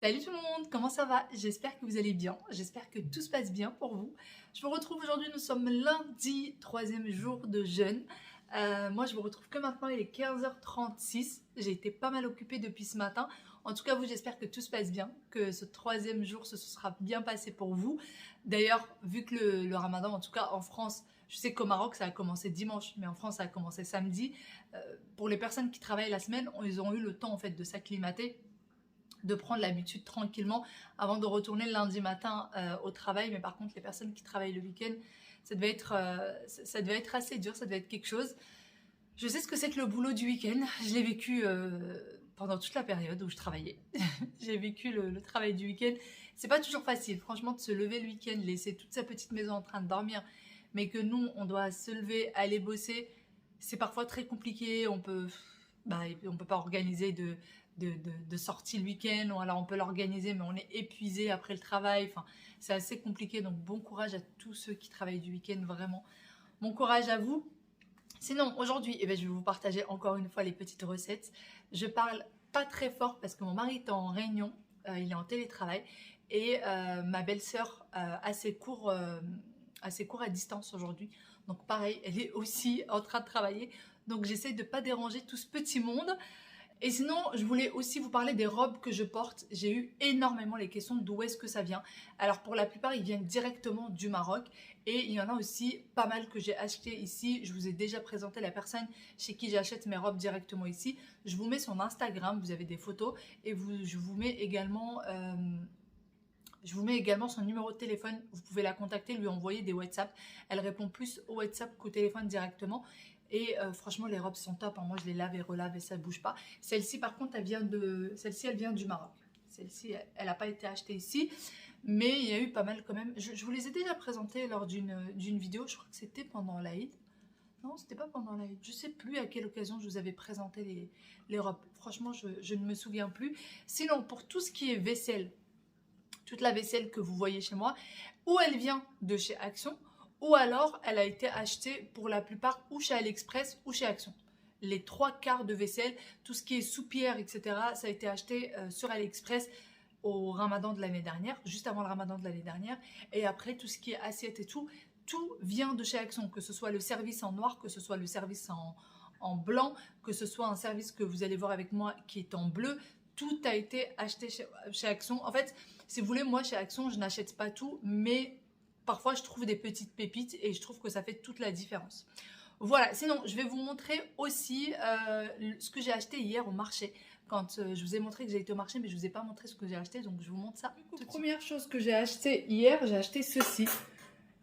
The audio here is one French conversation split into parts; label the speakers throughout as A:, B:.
A: Salut tout le monde, comment ça va? J'espère que vous allez bien, j'espère que tout se passe bien pour vous. Je vous retrouve aujourd'hui, nous sommes lundi, troisième jour de jeûne. Moi je vous retrouve que maintenant, il est 15h36. J'ai été pas mal occupée depuis ce matin. En tout cas vous, j'espère que tout se passe bien, que ce troisième jour se sera bien passé pour vous. D'ailleurs, vu que le ramadan, en tout cas en France, je sais qu'au Maroc ça a commencé dimanche, mais en France ça a commencé samedi. Pour les personnes qui travaillent la semaine, ils ont eu le temps en fait de s'acclimater, de prendre l'habitude tranquillement avant de retourner le lundi matin au travail. Mais par contre, les personnes qui travaillent le week-end, ça devait être assez dur, ça devait être quelque chose. Je sais ce que c'est que le boulot du week-end. Je l'ai vécu pendant toute la période où je travaillais. J'ai vécu le travail du week-end. C'est pas toujours facile, franchement, de se lever le week-end, laisser toute sa petite maison en train de dormir, mais que nous, on doit se lever, aller bosser. C'est parfois très compliqué. On peut pas organiser de sortie le week-end, ou alors on peut l'organiser, mais on est épuisé après le travail. Enfin, c'est assez compliqué. Donc, bon courage à tous ceux qui travaillent du week-end, vraiment. Bon courage à vous. Sinon, aujourd'hui, je vais vous partager encore une fois les petites recettes. Je parle pas très fort parce que mon mari est en réunion, il est en télétravail, et ma belle-sœur a ses cours à distance aujourd'hui. Donc pareil, elle est aussi en train de travailler. Donc j'essaie de ne pas déranger tout ce petit monde. Et sinon, je voulais aussi vous parler des robes que je porte. J'ai eu énormément les questions d'où est-ce que ça vient. Alors pour la plupart, ils viennent directement du Maroc. Et il y en a aussi pas mal que j'ai acheté ici. Je vous ai déjà présenté la personne chez qui j'achète mes robes directement ici. Je vous mets son Instagram, vous avez des photos. Et je vous mets également son numéro de téléphone. Vous pouvez la contacter, lui envoyer des WhatsApp. Elle répond plus au WhatsApp qu'au téléphone directement. Et franchement, les robes sont top, hein. Moi, je les lave et relave et ça ne bouge pas. Celle-ci, par contre, elle vient du Maroc. Celle-ci, elle n'a pas été achetée ici. Mais il y a eu pas mal quand même. Je vous les ai déjà présentées lors d'une vidéo. Je crois que c'était pendant l'Aïd. Non, c'était pas pendant l'Aïd. Je ne sais plus à quelle occasion je vous avais présenté les robes. Franchement, je ne me souviens plus. Sinon, pour tout ce qui est vaisselle, toute la vaisselle que vous voyez chez moi, ou elle vient de chez Action, ou alors elle a été achetée pour la plupart ou chez AliExpress ou chez Action. Les trois quarts de vaisselle, tout ce qui est soupière, etc., ça a été acheté sur AliExpress au ramadan de l'année dernière, juste avant le ramadan de l'année dernière. Et après, tout ce qui est assiette et tout vient de chez Action, que ce soit le service en noir, que ce soit le service en blanc, que ce soit un service que vous allez voir avec moi qui est en bleu. Tout a été acheté chez Action. En fait, si vous voulez, moi, chez Action, je n'achète pas tout, mais parfois, je trouve des petites pépites et je trouve que ça fait toute la différence. Voilà, sinon, je vais vous montrer aussi ce que j'ai acheté hier au marché. Quand je vous ai montré que j'ai été au marché, mais je ne vous ai pas montré ce que j'ai acheté, donc je vous montre ça. Première chose que j'ai acheté hier, j'ai acheté ceci.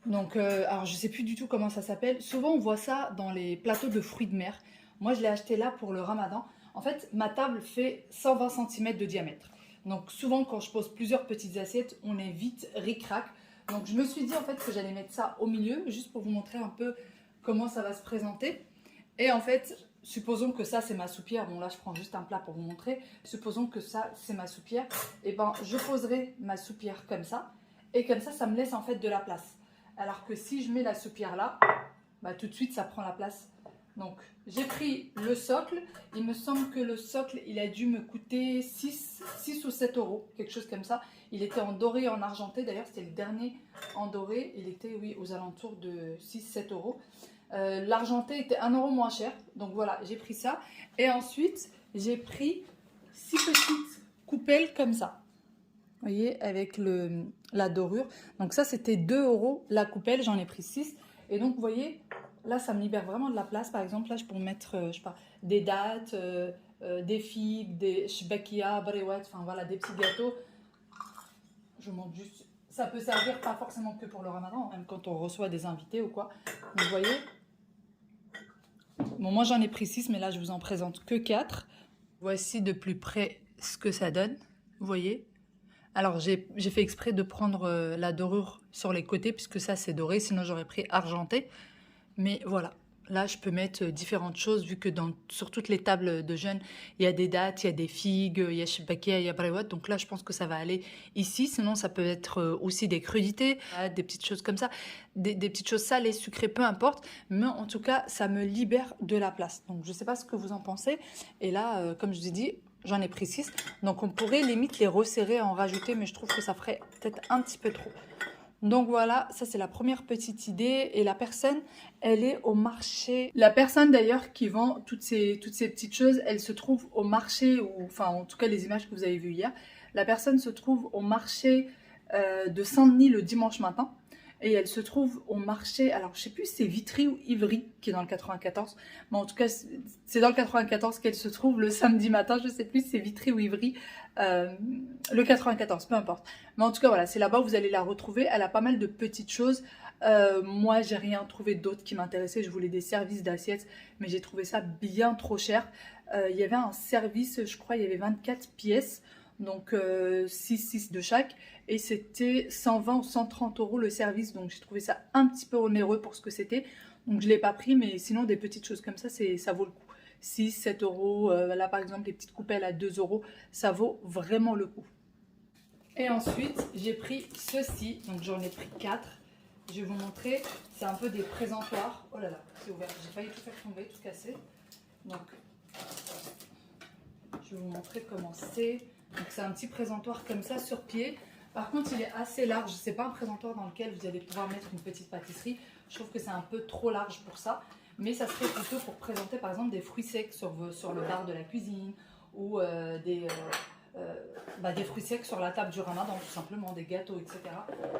A: Donc, alors je ne sais plus du tout comment ça s'appelle. Souvent, on voit ça dans les plateaux de fruits de mer. Moi, je l'ai acheté là pour le ramadan. En fait, ma table fait 120 cm de diamètre. Donc, souvent, quand je pose plusieurs petites assiettes, on est vite ric-rac. Donc, je me suis dit en fait que j'allais mettre ça au milieu, juste pour vous montrer un peu comment ça va se présenter. Et en fait, supposons que ça, c'est ma soupière. Bon, là, je prends juste un plat pour vous montrer. Supposons que ça, c'est ma soupière. Et ben, je poserai ma soupière comme ça. Et comme ça me laisse en fait de la place. Alors que si je mets la soupière là, bah, tout de suite, ça prend la place. Donc, j'ai pris le socle. Il me semble que le socle, il a dû me coûter 6 ou 7 euros, quelque chose comme ça. Il était en doré et en argenté. D'ailleurs, c'était le dernier en doré. Il était, oui, aux alentours de 6-7 euros. L'argenté était 1 euro moins cher. Donc voilà, j'ai pris ça. Et ensuite, j'ai pris 6 petites coupelles comme ça. Vous voyez, avec la dorure. Donc ça, c'était 2 euros la coupelle. J'en ai pris 6. Et donc, vous voyez, là, ça me libère vraiment de la place. Par exemple, là, je peux mettre, je sais pas, des dattes, des figues, des shbakia, brewat, enfin voilà, des petits gâteaux. Je vous montre juste. Ça peut servir pas forcément que pour le ramadan, même quand on reçoit des invités ou quoi. Donc, vous voyez. Bon, moi, j'en ai pris 6, mais là, je vous en présente que 4. Voici de plus près ce que ça donne. Vous voyez. Alors, j'ai fait exprès de prendre la dorure sur les côtés, puisque ça, c'est doré. Sinon, j'aurais pris argenté. Mais voilà. Là, je peux mettre différentes choses, vu que sur toutes les tables de jeûne, il y a des dattes, il y a des figues, il y a shibakia, il y a brewat. Donc là, je pense que ça va aller ici. Sinon, ça peut être aussi des crudités, des petites choses comme ça. Des petites choses salées, sucrées, peu importe. Mais en tout cas, ça me libère de la place. Donc, je ne sais pas ce que vous en pensez. Et là, comme je vous ai dit, J'en ai pris 6. Donc, on pourrait limite les resserrer, en rajouter, mais je trouve que ça ferait peut-être un petit peu trop. Donc voilà, ça c'est la première petite idée. Et la personne, elle est au marché. La personne d'ailleurs qui vend toutes ces petites choses, elle se trouve au marché, ou enfin en tout cas les images que vous avez vues hier. La personne se trouve au marché de Saint-Denis le dimanche matin. Et elle se trouve au marché, alors je sais plus si c'est Vitry ou Ivry qui est dans le 94, mais en tout cas c'est dans le 94 qu'elle se trouve le samedi matin, je sais plus si c'est Vitry ou Ivry, le 94, peu importe. Mais en tout cas voilà, c'est là-bas où vous allez la retrouver, elle a pas mal de petites choses. Moi j'ai rien trouvé d'autre qui m'intéressait, je voulais des services d'assiettes, mais j'ai trouvé ça bien trop cher. Il y avait un service, je crois il y avait 24 pièces, donc 6 de chaque, et c'était 120 ou 130 € le service, donc j'ai trouvé ça un petit peu onéreux pour ce que c'était, donc je ne l'ai pas pris, mais sinon des petites choses comme ça, ça vaut le coup. 6, 7 €, là par exemple les petites coupelles à 2 €, ça vaut vraiment le coup. Et ensuite j'ai pris ceci, donc j'en ai pris 4, je vais vous montrer, c'est un peu des présentoirs, oh là là, c'est ouvert, j'ai failli tout faire tomber, tout casser, donc je vais vous montrer comment c'est. Donc c'est un petit présentoir comme ça sur pied. Par contre il est assez large, c'est pas un présentoir dans lequel vous allez pouvoir mettre une petite pâtisserie. Je trouve que c'est un peu trop large pour ça. Mais ça serait plutôt pour présenter par exemple des fruits secs sur le bar de la cuisine. Ou des fruits secs sur la table du ramadan tout simplement, des gâteaux, etc.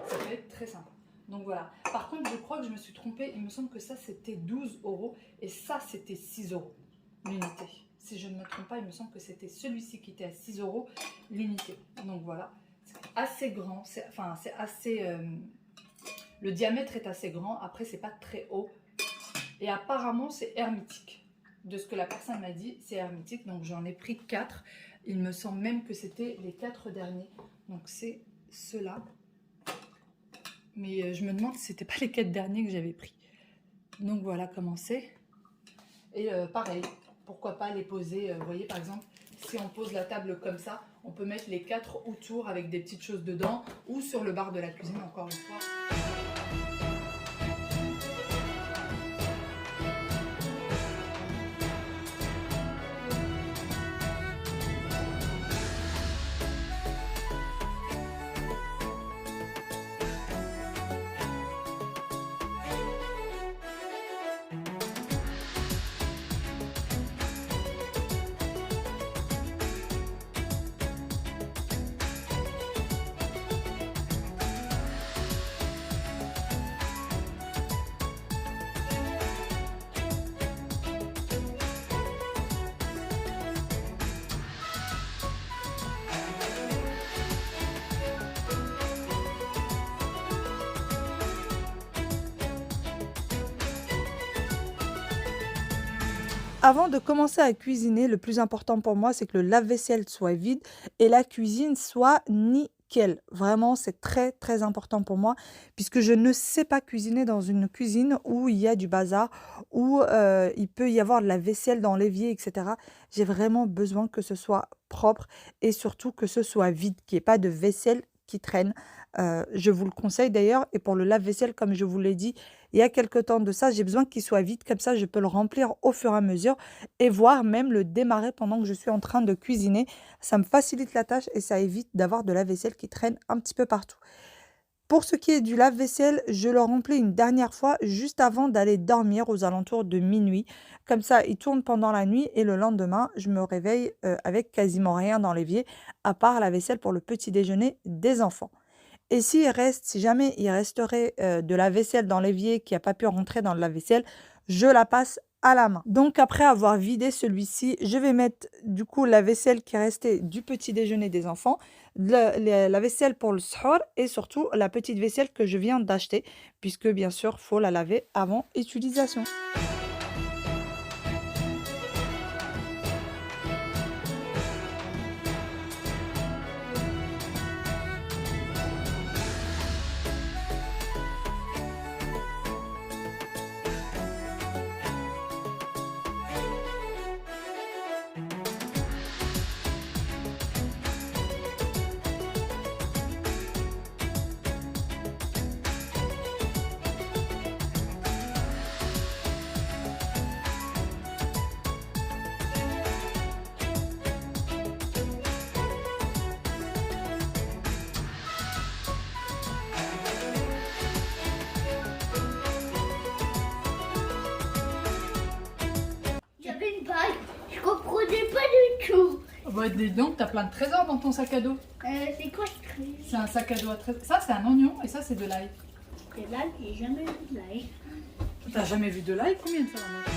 A: Ça peut être très sympa. Donc voilà. Par contre je crois que je me suis trompée, il me semble que ça c'était 12 € et ça c'était 6 € l'unité. Si je ne me trompe pas, il me semble que c'était celui-ci qui était à 6 € l'unité. Donc voilà, c'est assez grand, le diamètre est assez grand, après c'est pas très haut. Et apparemment c'est hermétique. De ce que la personne m'a dit, c'est hermétique, donc j'en ai pris 4. Il me semble même que c'était les 4 derniers. Donc c'est ceux-là. Mais je me demande si c'était pas les 4 derniers que j'avais pris. Donc voilà comment c'est. Et pareil. Pourquoi pas les poser, vous voyez par exemple, si on pose la table comme ça, on peut mettre les 4 autour avec des petites choses dedans, ou sur le bar de la cuisine encore une fois.
B: Avant de commencer à cuisiner, le plus important pour moi, c'est que le lave-vaisselle soit vide et la cuisine soit nickel. Vraiment, c'est très, très important pour moi puisque je ne sais pas cuisiner dans une cuisine où il y a du bazar, où il peut y avoir de la vaisselle dans l'évier, etc. J'ai vraiment besoin que ce soit propre et surtout que ce soit vide, qu'il n'y ait pas de vaisselle qui traîne. Je vous le conseille d'ailleurs. Et pour le lave-vaisselle, comme je vous l'ai dit, il y a quelque temps de ça, j'ai besoin qu'il soit vide. Comme ça, je peux le remplir au fur et à mesure et voire même le démarrer pendant que je suis en train de cuisiner. Ça me facilite la tâche et ça évite d'avoir de la vaisselle qui traîne un petit peu partout. Pour ce qui est du lave-vaisselle, je le remplis une dernière fois juste avant d'aller dormir aux alentours de minuit. Comme ça, il tourne pendant la nuit et le lendemain, je me réveille avec quasiment rien dans l'évier, à part la vaisselle pour le petit déjeuner des enfants. Et si jamais il resterait de la vaisselle dans l'évier qui n'a pas pu rentrer dans le lave-vaisselle, je la passe à la main. Donc après avoir vidé celui-ci, je vais mettre du coup la vaisselle qui est restée du petit déjeuner des enfants, la vaisselle pour le sahur et surtout la petite vaisselle que je viens d'acheter, puisque bien sûr, il faut la laver avant utilisation.
A: Ouais, dis donc, t'as plein de trésors dans ton sac à dos.
C: C'est quoi ce truc?
A: C'est un sac à dos à trésors. Ça, c'est un oignon et ça, c'est de l'ail.
C: Et là, j'ai jamais vu de l'ail.
A: T'as jamais vu de l'ail? Combien de fois là?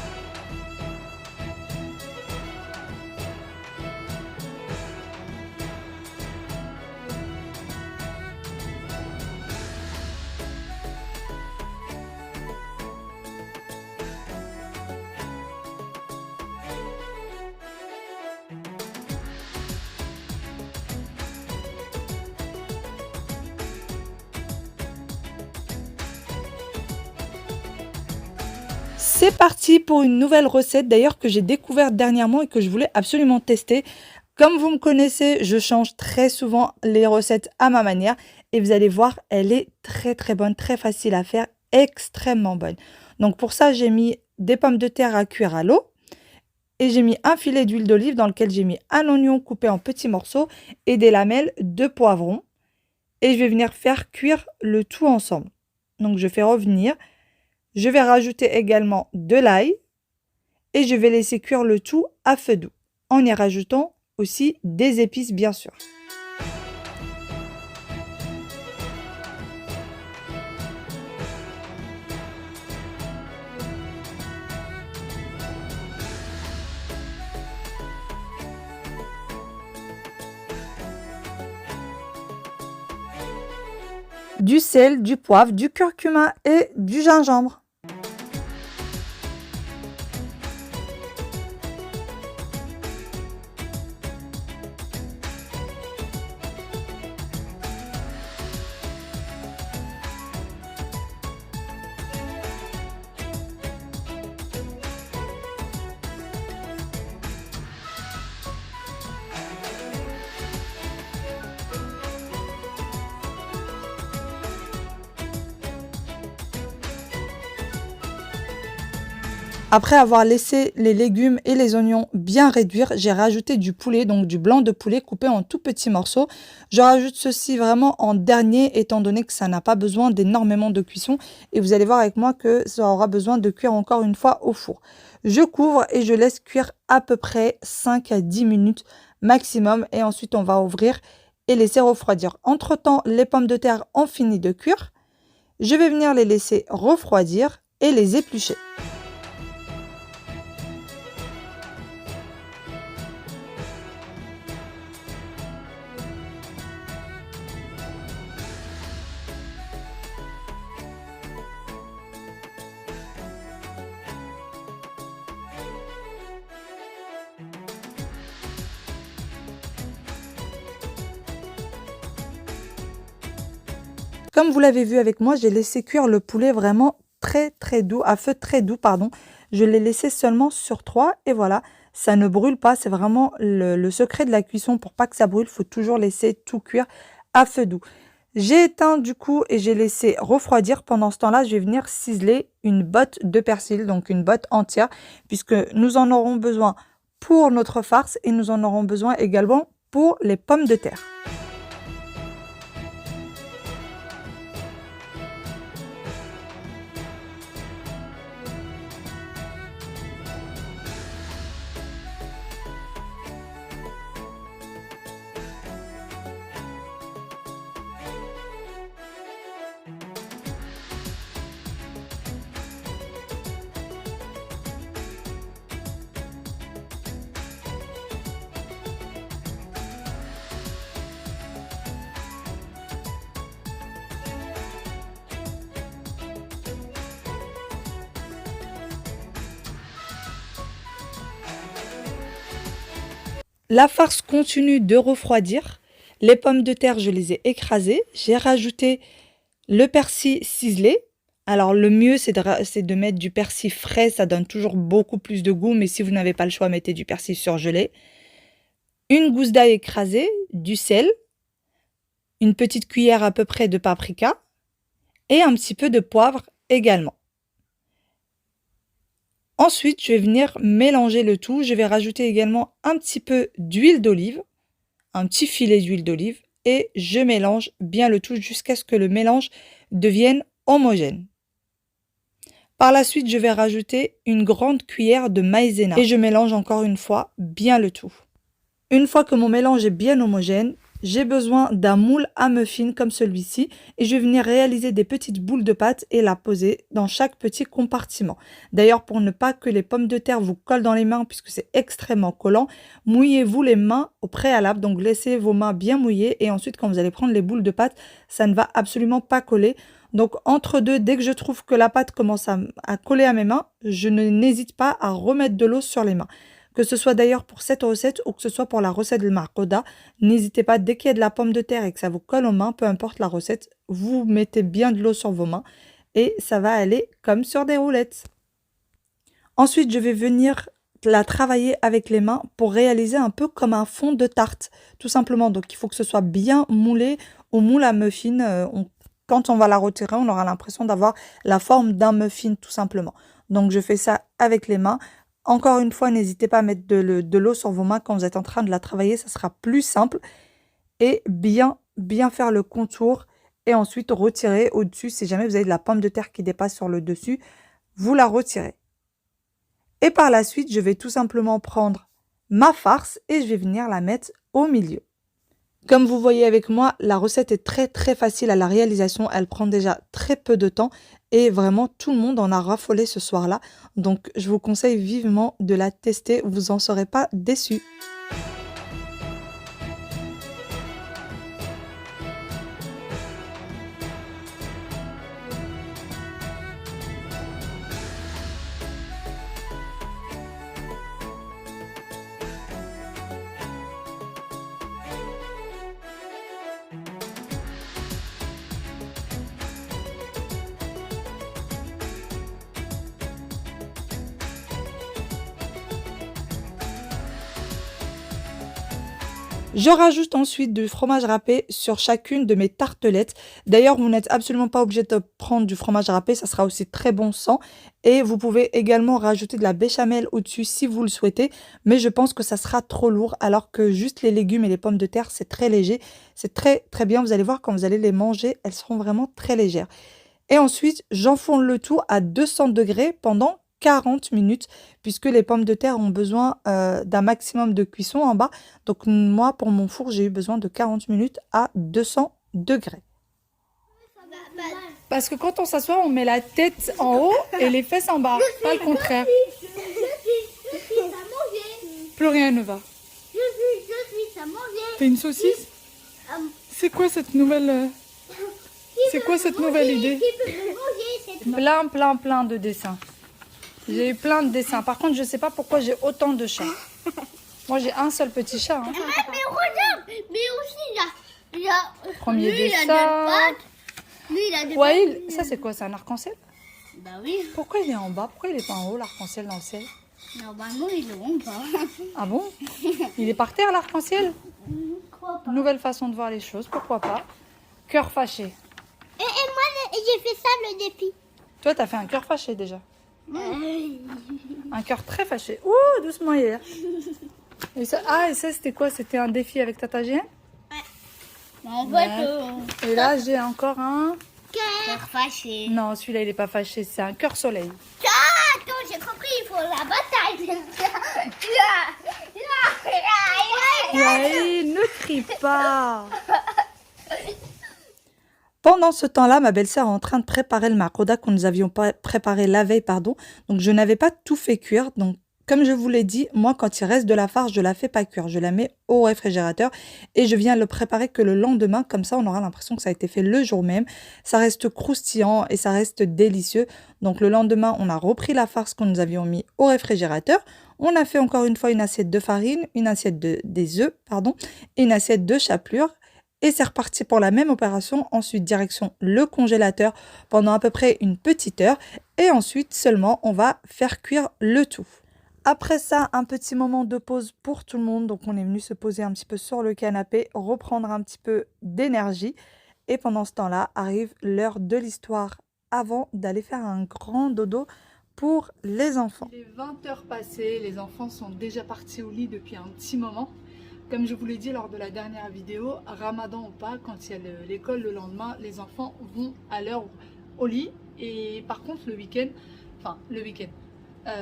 B: C'est parti pour une nouvelle recette d'ailleurs que j'ai découverte dernièrement et que je voulais absolument tester. Comme vous me connaissez, je change très souvent les recettes à ma manière et vous allez voir, elle est très bonne, très facile à faire, extrêmement bonne. Donc pour ça, j'ai mis des pommes de terre à cuire à l'eau et j'ai mis un filet d'huile d'olive dans lequel j'ai mis un oignon coupé en petits morceaux et des lamelles de poivron. Et je vais venir faire cuire le tout ensemble. Donc je fais revenir. Je vais rajouter également de l'ail et je vais laisser cuire le tout à feu doux en y rajoutant aussi des épices bien sûr. Du sel, du poivre, du curcuma et du gingembre. Après avoir laissé les légumes et les oignons bien réduire, j'ai rajouté du poulet, donc du blanc de poulet coupé en tout petits morceaux. Je rajoute ceci vraiment en dernier étant donné que ça n'a pas besoin d'énormément de cuisson. Et vous allez voir avec moi que ça aura besoin de cuire encore une fois au four. Je couvre et je laisse cuire à peu près 5 à 10 minutes maximum. Et ensuite on va ouvrir et laisser refroidir. Entre temps, les pommes de terre ont fini de cuire. Je vais venir les laisser refroidir et les éplucher. Comme vous l'avez vu avec moi, j'ai laissé cuire le poulet vraiment très doux, à feu très doux, pardon. Je l'ai laissé seulement sur 3 et voilà, ça ne brûle pas. C'est vraiment le secret de la cuisson pour pas que ça brûle. Il faut toujours laisser tout cuire à feu doux. J'ai éteint du coup et j'ai laissé refroidir. Pendant ce temps-là, je vais venir ciseler une botte de persil, donc une botte entière, puisque nous en aurons besoin pour notre farce et nous en aurons besoin également pour les pommes de terre. La farce continue de refroidir. Les pommes de terre, je les ai écrasées. J'ai rajouté le persil ciselé. Alors le mieux, c'est de mettre du persil frais. Ça donne toujours beaucoup plus de goût. Mais si vous n'avez pas le choix, mettez du persil surgelé. Une gousse d'ail écrasée, du sel, une petite cuillère à peu près de paprika et un petit peu de poivre également. Ensuite, je vais venir mélanger le tout. Je vais rajouter également un petit peu d'huile d'olive, un petit filet d'huile d'olive et je mélange bien le tout jusqu'à ce que le mélange devienne homogène. Par la suite, je vais rajouter une grande cuillère de maïzena et je mélange encore une fois bien le tout. Une fois que mon mélange est bien homogène, j'ai besoin d'un moule à muffins comme celui-ci et je vais venir réaliser des petites boules de pâte et la poser dans chaque petit compartiment. D'ailleurs, pour ne pas que les pommes de terre vous collent dans les mains puisque c'est extrêmement collant, mouillez-vous les mains au préalable. Donc laissez vos mains bien mouillées et ensuite quand vous allez prendre les boules de pâte, ça ne va absolument pas coller. Donc entre deux, dès que je trouve que la pâte commence à coller à mes mains, je n'hésite pas à remettre de l'eau sur les mains. Que ce soit d'ailleurs pour cette recette ou que ce soit pour la recette de marcoda, n'hésitez pas, dès qu'il y a de la pomme de terre et que ça vous colle aux mains, peu importe la recette, vous mettez bien de l'eau sur vos mains et ça va aller comme sur des roulettes. Ensuite, je vais venir la travailler avec les mains pour réaliser un peu comme un fond de tarte, tout simplement. Donc il faut que ce soit bien moulé au moule à muffin. Quand on va la retirer, on aura l'impression d'avoir la forme d'un muffin, tout simplement. Donc je fais ça avec les mains. Encore une fois, n'hésitez pas à mettre de l'eau sur vos mains quand vous êtes en train de la travailler, ça sera plus simple. Et bien faire le contour et ensuite retirer au-dessus. Si jamais vous avez de la pomme de terre qui dépasse sur le dessus, vous la retirez. Et par la suite, je vais tout simplement prendre ma farce et je vais venir la mettre au milieu. Comme vous voyez avec moi, la recette est très facile à la réalisation. Elle prend déjà très peu de temps et vraiment tout le monde en a raffolé ce soir-là. Donc je vous conseille vivement de la tester, vous en serez pas déçus. Je rajoute ensuite du fromage râpé sur chacune de mes tartelettes. D'ailleurs, vous n'êtes absolument pas obligé de prendre du fromage râpé, ça sera aussi très bon sans. Et vous pouvez également rajouter de la béchamel au-dessus si vous le souhaitez. Mais je pense que ça sera trop lourd alors que juste les légumes et les pommes de terre, c'est très léger. C'est très bien, vous allez voir quand vous allez les manger, elles seront vraiment très légères. Et ensuite, j'enfourne le tout à 200 degrés pendant 40 minutes puisque les pommes de terre ont besoin d'un maximum de cuisson en bas. Donc moi, pour mon four, j'ai eu besoin de 40 minutes à 200 degrés. Parce que quand on s'assoit, on met la tête en haut et les fesses en bas, pas le contraire.
C: Je suis à manger.
B: Plus rien ne va.
C: Je suis à manger.
B: T'es une saucisse? C'est quoi cette nouvelle... C'est quoi cette nouvelle idée? Plein de dessins. J'ai eu plein de dessins. Par contre, je sais pas pourquoi j'ai autant de chats. Moi, j'ai un seul petit chat. Hein.
C: Mais regarde, mais aussi il a
B: Premier
C: lui,
B: dessin.
C: il a des pattes. Lui, il a des
B: Ouais,
C: pattes.
B: ça c'est quoi? C'est un arc-en-ciel?
C: Bah oui,
B: Pourquoi il est en bas? Pourquoi il est pas en haut, l'arc-en-ciel dans le ciel?
C: normalement ils l'auront pas.
B: Ah bon? Il est par terre, l'arc-en-ciel?
C: Je crois pas.
B: Nouvelle façon de voir les choses, pourquoi pas? Cœur fâché.
C: Et moi, j'ai fait ça le défi.
B: Toi, t'as fait un cœur fâché déjà. Un cœur très fâché. Ouh, doucement hier. Et ça, c'était quoi? C'était un défi avec Tata Gien?
C: En
B: Ouais.
C: fait,
B: Et là, j'ai encore un...
C: cœur fâché.
B: Non, celui-là, il est pas fâché. C'est un cœur soleil.
C: Ah, attends, j'ai compris, il faut la bataille.
B: Ouais, ne crie pas. Pendant ce temps-là, ma belle-sœur est en train de préparer le marcoda que nous avions préparé la veille, pardon. Donc, je n'avais pas tout fait cuire. Donc, comme je vous l'ai dit, moi, quand il reste de la farce, je la fais pas cuire. Je la mets au réfrigérateur et je viens le préparer que le lendemain. Comme ça, on aura l'impression que ça a été fait le jour même. Ça reste croustillant et ça reste délicieux. Donc, le lendemain, on a repris la farce que nous avions mis au réfrigérateur. On a fait encore une fois une assiette de farine, une assiette des œufs, pardon, et une assiette de chapelure. Et c'est reparti pour la même opération. Ensuite, direction le congélateur pendant à peu près une petite heure. Et ensuite, seulement, on va faire cuire le tout. Après ça, un petit moment de pause pour tout le monde. Donc, on est venu se poser un petit peu sur le canapé, reprendre un petit peu d'énergie. Et pendant ce temps-là, arrive l'heure de l'histoire avant d'aller faire un grand dodo pour les enfants. Il est 20h passées, les enfants sont déjà partis au lit depuis un petit moment. Comme je vous l'ai dit lors de la dernière vidéo, ramadan ou pas, quand il y a l'école le lendemain, les enfants vont à l'heure au lit. Et par contre, le week-end,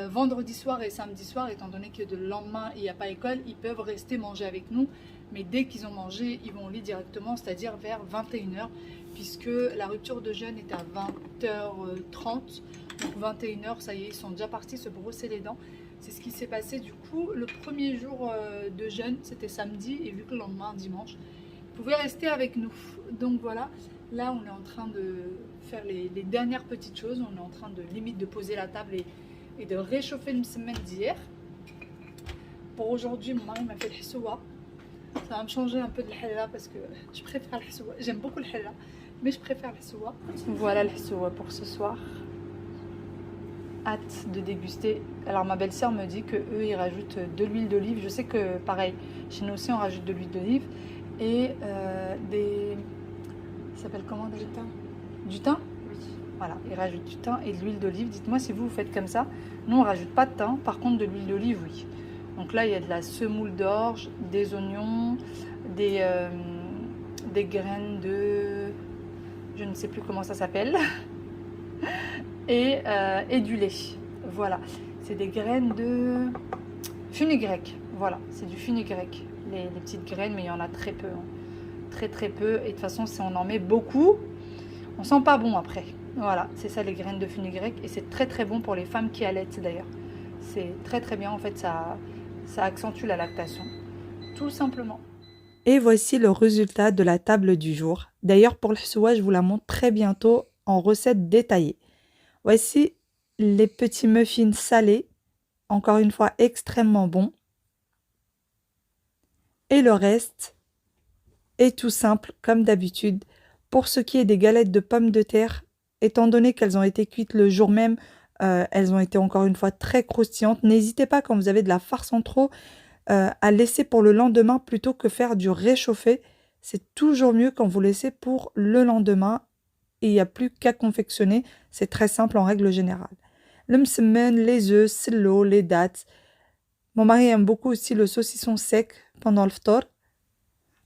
A: vendredi soir et samedi soir, étant donné que le lendemain il n'y a pas école, ils peuvent rester manger avec nous. Mais dès qu'ils ont mangé, ils vont au lit directement, c'est-à-dire vers 21h, puisque la rupture de jeûne est à 20h30. Donc 21h, ça y est, ils sont déjà partis se brosser les dents. C'est ce qui s'est passé du coup. Le premier jour de jeûne, c'était samedi, et vu que le lendemain, dimanche, ils pouvaient rester avec nous. Donc voilà, là on est en train de faire les dernières petites choses. On est en train de limite de poser la table et de réchauffer le semaine d'hier. Pour aujourd'hui, mon mari m'a fait le hsoua. Ça va me changer un peu de l'halala parce que je préfère le hsoua. J'aime beaucoup le halala, mais je préfère le hsoua. Voilà le hsoua pour ce soir. Hâte de déguster. Alors ma belle-sœur me dit que eux ils rajoutent de l'huile d'olive. Je sais que pareil, chez nous aussi on rajoute de l'huile d'olive et ça s'appelle comment déjà? Du thym. Oui. Voilà, ils rajoutent du thym et de l'huile d'olive. Dites-moi si vous faites comme ça. Nous on rajoute pas de thym, par contre de l'huile d'olive oui. Donc là, il y a de la semoule d'orge, des oignons, des graines de... je ne sais plus comment ça s'appelle. et du lait. Voilà. C'est des graines de fenugrec. Voilà, c'est du fenugrec. Les petites graines, mais il y en a très peu. Hein. Très très peu. Et de toute façon, si on en met beaucoup, on sent pas bon après. Voilà, c'est ça les graines de fenugrec. Et c'est très très bon pour les femmes qui allaitent d'ailleurs. C'est très très bien. En fait, ça accentue la lactation, tout simplement.
B: Et voici le résultat de la table du jour. D'ailleurs, pour le hsoua, je vous la montre très bientôt en recette détaillée. Voici les petits muffins salés, encore une fois extrêmement bons. Et le reste est tout simple, comme d'habitude. Pour ce qui est des galettes de pommes de terre, étant donné qu'elles ont été cuites le jour même, elles ont été encore une fois très croustillantes. N'hésitez pas quand vous avez de la farce en trop à laisser pour le lendemain plutôt que faire du réchauffé. C'est toujours mieux quand vous laissez pour le lendemain et il n'y a plus qu'à confectionner. C'est très simple en règle générale. Le msemen, les œufs, l'eau, les dattes. Mon mari aime beaucoup aussi le saucisson sec pendant le ftor.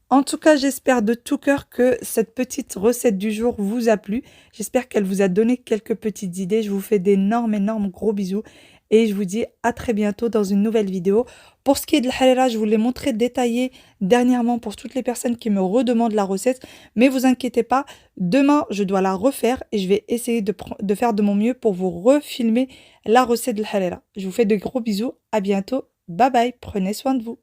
B: En tout cas, j'espère de tout cœur que cette petite recette du jour vous a plu. J'espère qu'elle vous a donné quelques petites idées. Je vous fais d'énormes gros bisous et je vous dis à très bientôt dans une nouvelle vidéo. Pour ce qui est de l'halala, je vous l'ai montré détaillé dernièrement pour toutes les personnes qui me redemandent la recette. Mais vous inquiétez pas, demain, je dois la refaire et je vais essayer de faire de mon mieux pour vous refilmer la recette de l'halala. Je vous fais de gros bisous. À bientôt. Bye bye. Prenez soin de vous.